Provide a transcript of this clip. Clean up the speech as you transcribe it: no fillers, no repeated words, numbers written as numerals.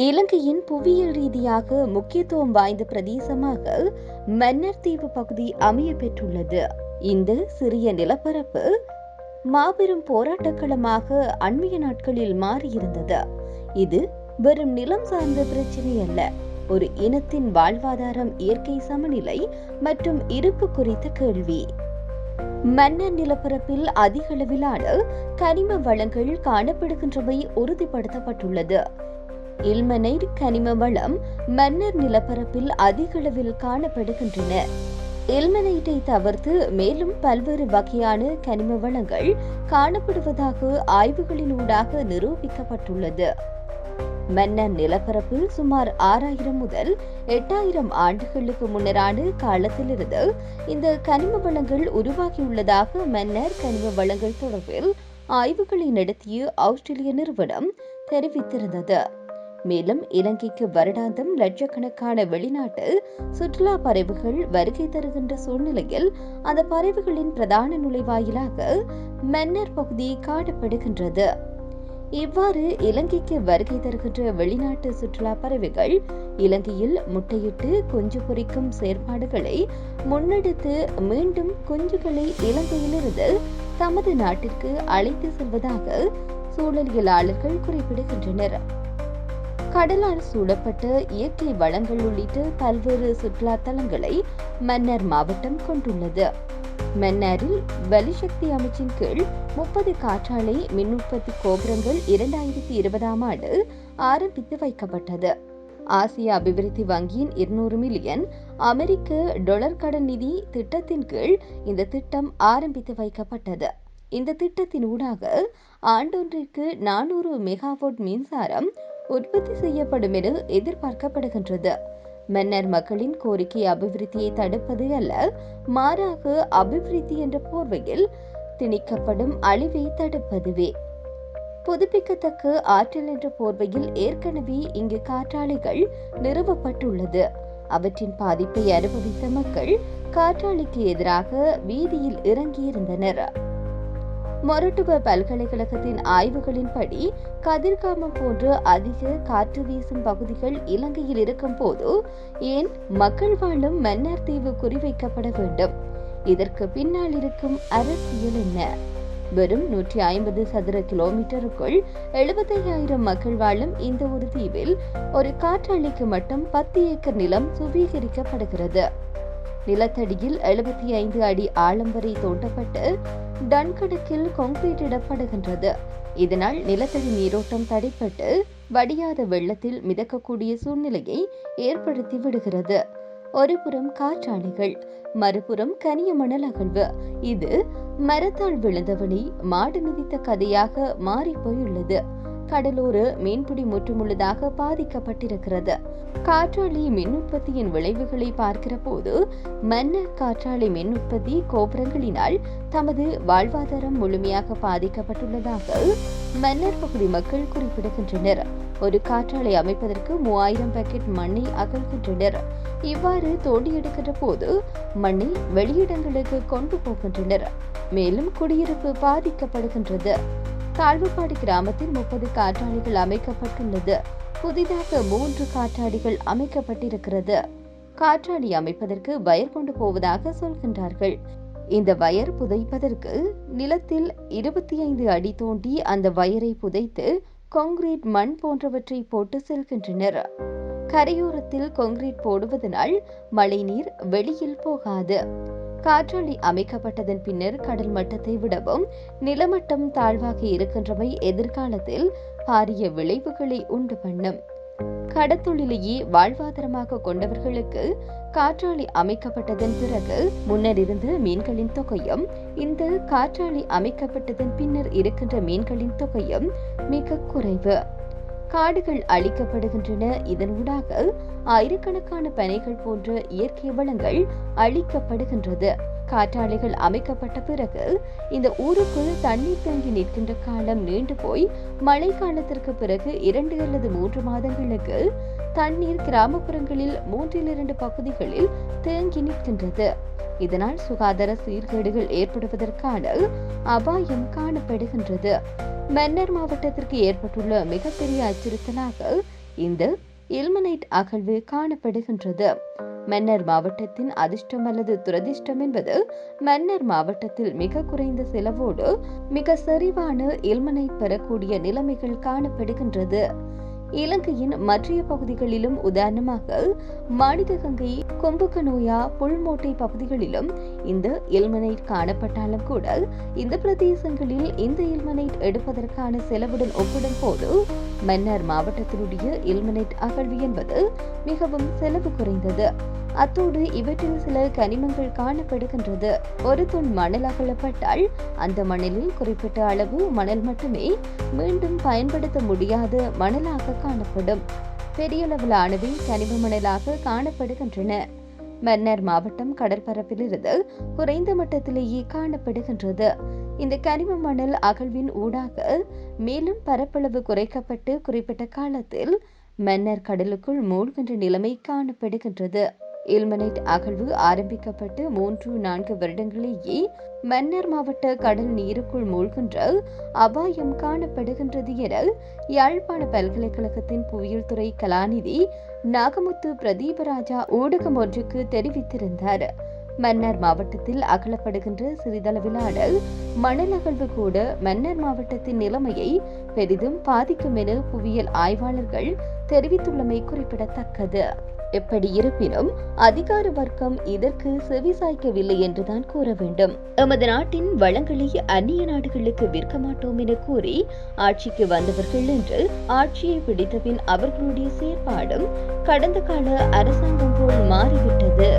இலங்கையின் புவியியல் ரீதியாக முக்கியத்துவம் வாய்ந்த பிரதேசமாக மன்னார் தீவு பகுதி அமைய பெற்றுள்ளது. இந்த சிறிய நிலப்பரப்பு மாபெரும் போராட்டக்களமாக அண்மைய நாட்களில் மாறியிருந்தது. இது வெறும் நிலம் சார்ந்த பிரச்சினை அல்ல, ஒரு இனத்தின் வாழ்வாதாரம், இயற்கை சமநிலை மற்றும் இருப்பு குறித்த கேள்வி. மன்னார் நிலப்பரப்பில் அதிக அளவிலான கனிம வளங்கள் காணப்படுகின்றமை உறுதிப்படுத்தப்பட்டுள்ளது. இல்மனைட் கனிம வளம் மன்னார் நிலப்பரப்பில் அதிக அளவில் காணப்படுகின்றன. இல்மனைட்டை தவிர்த்து மேலும் பல்வேறு வகையான கனிம வளங்கள் காணப்படுவதாக ஆய்வுகளினூடாக நிரூபிக்கப்பட்டுள்ளது. மன்னார் நிலப்பரப்பில் சுமார் 6000 முதல் 8000 ஆண்டுகளுக்கு முன்னரான காலத்திலிருந்து இந்த கனிம வளங்கள் உருவாகியுள்ளதாக மன்னார் கனிம வளங்கள் தொடர்பில் ஆய்வுகளை நடத்திய ஆஸ்திரேலிய நிறுவனம் தெரிவித்திருந்தது. மேலும் இலங்கைக்கு வருடாந்தம் லட்சக்கணக்கான வெளிநாட்டு சுற்றுலா பறவைகள் வருகை தருகின்ற சூழ்நிலையில் அந்த பறவைகளின் பிரதான நுழைவாயிலாக மன்னார் பகுதி காணப்படுகின்றது. இவ்வாறு இலங்கைக்கு வருகை தருகின்ற வெளிநாட்டு சுற்றுலா பறவைகள் இலங்கையில் முட்டையிட்டு குஞ்சு பொரிக்கும் செயற்பாடுகளை முன்னெடுத்து மீண்டும் குஞ்சுகளை இலங்கையிலிருந்து தமது நாட்டிற்கு அழைத்து செல்வதாக சூழலியலாளர்கள் குறிப்பிடுகின்றனர். கடலால் சூழப்பட்ட இயற்கை வளங்கள் உள்ளிட்ட பல்வேறு சுற்றுலா தலங்களை மன்னார் மாவட்டம் கொண்டுள்ளது. மன்னாரில் வலிசக்தி அமைச்சின் கீழ் 30 காற்றாலை மின் உற்பத்தி கோபுரங்கள் 2020ஆம் ஆண்டு ஆரம்பித்து வைக்கப்பட்டது. ஆசிய அபிவிருத்தி வங்கியின் 200 மில்லியன் அமெரிக்க டாலர் கடன் நிதி திட்டத்தின் கீழ் இந்த திட்டம் ஆரம்பித்து வைக்கப்பட்டது. இந்த திட்டத்தின் ஊடாக ஆண்டொன்றிற்கு 400 மெகாவாட் மின்சாரம் உற்பத்தி செய்யப்படும் என எதிர்பார்க்கப்படுகின்றது. மன்னார் மக்களின் கோரிக்கை அபிவிருத்தியை தடுப்பது அல்ல, மாறாக அபிவிருத்தி என்ற போர்வையில் திணிக்கப்படும் அழிவை தடுப்பதுவே. புதுப்பிக்கத்தக்க ஆற்றல் என்ற போர்வையில் ஏற்கனவே இங்கு காற்றாலைகள் நிறுவப்பட்டுள்ளது. அவற்றின் பாதிப்பை அனுபவித்த மக்கள் காற்றாலைக்கு எதிராக வீதியில் இறங்கியிருந்தனர். மொரட்டுவ பல்கலைக்கழகத்தின் ஆய்வுகளின்படி கதிர்காமம் போன்ற அதிக காற்று வீசும் பகுதிகள் இலங்கையில் இருக்கும் போது ஏன் மக்கள் வாழும் மன்னார் தீவு குறிவைக்கப்பட வேண்டும்? இதற்கு பின்னால் இருக்கும் அரசியல் என்ன? வெறும் 150 சதுர கிலோமீட்டருக்குள் 75,000 மக்கள் வாழும் இந்த ஒரு தீவில் ஒரு காற்றாலைக்கு மட்டும் 10 ஏக்கர் நிலம் சுவீகரிக்கப்படுகிறது. நிலத்தடியில் 75 அடி ஆழம் வரை தோண்டப்பட்டு டன் கணக்கில் கான்கிரீட் இடப்படுகின்றது. இதனால் நிலத்தடி நீரோட்டம் தடைப்பட்டு வடியாத வெள்ளத்தில் மிதக்கக்கூடிய சூழ்நிலையை ஏற்படுத்தி விடுகிறது. ஒருபுறம் காற்றாலைகள், மறுபுறம் கனிய மணல் அகழ்வு. இது மரத்தால் விழுந்தவனை மாடு மிதித்த கதையாக மாறி போயுள்ளது. கடலோர மீன்பிடி முற்றுமுழுதாக பாதிக்கப்பட்டிருக்கிறது. காற்றாலை மின் உற்பத்தியின் விளைவுகளை பார்க்கிற போது மன்னார் காற்றாலை மின் உற்பத்தி கோபுரங்களினால் தமது வாழ்வாதாரம் முழுமையாக பாதிக்கப்பட்டுள்ளதாக மன்னார் பகுதி மக்கள் குறிப்பிடுகின்றனர். ஒரு காற்றாலை அமைப்பதற்கு 3000 பாக்கெட் மண்ணை அகழ்கின்றனர். இவ்வாறு தோண்டி எடுக்கின்ற போது மண்ணை வெளியிடங்களுக்கு கொண்டு போகின்றனர். மேலும் குடியிருப்பு பாதிக்கப்படுகின்றது. தாழ்வுபாடி கிராமத்தில் 30 காற்றாலைகள் அமைக்கப்பட்டுள்ளது. புதிதாக 3 காற்றாலைகள் அமைக்கப்பட்டிருக்கிறது. காற்றாலை அமைப்பதற்கு வயர் கொண்டு போவதாக சொல்கின்றார்கள். இந்த வயர் புதைப்பதற்கு நிலத்தில் 25 அடி தோண்டி அந்த வயரை புதைத்து கான்கிரீட், மண் போன்றவற்றை போட்டு செல்கின்றனர். கரையோரத்தில் கான்கிரீட் போடுவதனால் மழைநீர் வெளியில் போகாது. காற்றாலை அமைக்கப்பட்டதன் பின்னர் கடல் மட்டத்தை விடவும் நிலமட்டம் தாழ்வாக இருக்கின்றமை எதிர்காலத்தில் பாரிய விளைவுகளை உண்டு பண்ணும். கடத்தொழிலையே வாழ்வாதாரமாக கொண்டவர்களுக்கு காற்றாலை அமைக்கப்பட்டதன் பிறகு முன்னர் இருந்த மீன்களின் தொகையும் இந்த காற்றாலை அமைக்கப்பட்டதன் பின்னர் இருக்கின்ற மீன்களின் தொகையும் மிக குறைவு. காடுகள் அழிக்கப்படுகின்றன. இதனூடாக ஆயிரக்கணக்கான பனைகள் போன்ற இயற்கை வளங்கள் அழிக்கப்படுகின்றது. காற்றாலைகள் அமைக்கப்பட்ட பிறகு இந்த ஊருக்குள் தண்ணீர் தேங்கி நிற்கின்ற காலம் நீண்டு போய் மழை காலத்திற்கு பிறகு 2 அல்லது 3 மாதங்களுக்கு தண்ணீர் கிராமப்புறங்களில் 3-2 பகுதிகளில் தேங்கி நிற்கின்றது. இதனால் சுகாதார சீர்கேடுகள் ஏற்படுவதற்கான அபாயம் காணப்படுகின்றது. மன்னார் மாவட்டத்திற்கு ஏற்பட்டுள்ள மிகப்பெரிய அச்சுறுத்தலாக இந்த இல்மனைட் அகழ்வு காணப்படுகின்றது. மன்னார் மாவட்டத்தின் அதிர்ஷ்டம் அல்லது துரதிர்ஷ்டம் என்பது மன்னார் மாவட்டத்தில் மிக குறைந்த செலவோடு மிக செறிவான இல்மனைட் பெறக்கூடிய நிலைமைகள் காணப்படுகின்றது. இலங்கையின் மற்றைய பகுதிகளிலும் உதாரணமாக மாணிக்ககங்கை, கொம்புக்கநோயா, புல்மோட்டை பகுதிகளிலும் இந்த இல்மனைட் காணப்பட்டாலும் கூட இந்த பிரதேசங்களில் இந்த இல்மனைட் எடுப்பதற்கான செலவுடன் ஒப்பிடும் போது மன்னார் மாவட்டத்தினுடைய இல்மனைட் அகழ்வு என்பது மிகவும் செலவு குறைந்தது. அத்தோடு இவற்றில் சில கனிமங்கள் காணப்படுகின்றது. ஒரு தொன் மணல் அகழப்பட்டால் அந்த மணலில் குறிப்பிட்ட அளவு மணல் மட்டுமே மீண்டும் பயன்படுத்த முடியாத மணலாக காணப்படும். பெரிய அளவிலானவை கனிம மணலாக காணப்படுகின்றன. மன்னார் மாவட்டம் கடற்பரப்பிலிருந்து குறைந்த மட்டத்திலேயே காணப்படுகின்றது. இந்த கனிம மணல் அகழ்வின் ஊடாக மேலும் பரப்பளவு குறைக்கப்பட்டு குறிப்பிட்ட காலத்தில் மன்னார் கடலுக்குள் மூழ்கின்ற நிலைமை காணப்படுகின்றது. இல்மனைட் அகழ்வு ஆரம்பிக்கப்பட்டு 3-4 வருடங்களிலேயே மன்னார் மாவட்ட கடல் நீருக்குள் மூழ்கின்ற அபாயம் காணப்படுகின்றது என யாழ்ப்பாண பல்கலைக்கழகத்தின் புவியியல் துறை கலாநிதி நாகமுத்து பிரதீபராஜா ஊடகம் ஒன்றுக்கு தெரிவித்திருந்தார். மன்னார் மாவட்டத்தில் அகழப்படுகின்ற சிறிதளவிலான மணல் அகழ்வு கூட மன்னார் மாவட்டத்தின் நிலைமையை பெரிதும் பாதிக்கும் என புவியியல் ஆய்வாளர்கள் தெரிவித்துள்ளமை குறிப்பிடத்தக்கது. எப்படி இருப்பினும் அதிகார வர்க்கம் இதற்கு செவிசாய்க்கவில்லை என்றுதான் கூற வேண்டும். எமது நாட்டின் வளங்களை அந்நிய நாடுகளுக்கு விற்க மாட்டோம் என கூறி ஆட்சிக்கு வந்தவர்கள் என்று ஆட்சியை பிடித்தபின் அவர்களுடைய செயற்பாடும் கடந்த கால அரசாங்கம் போல் மாறிவிட்டது.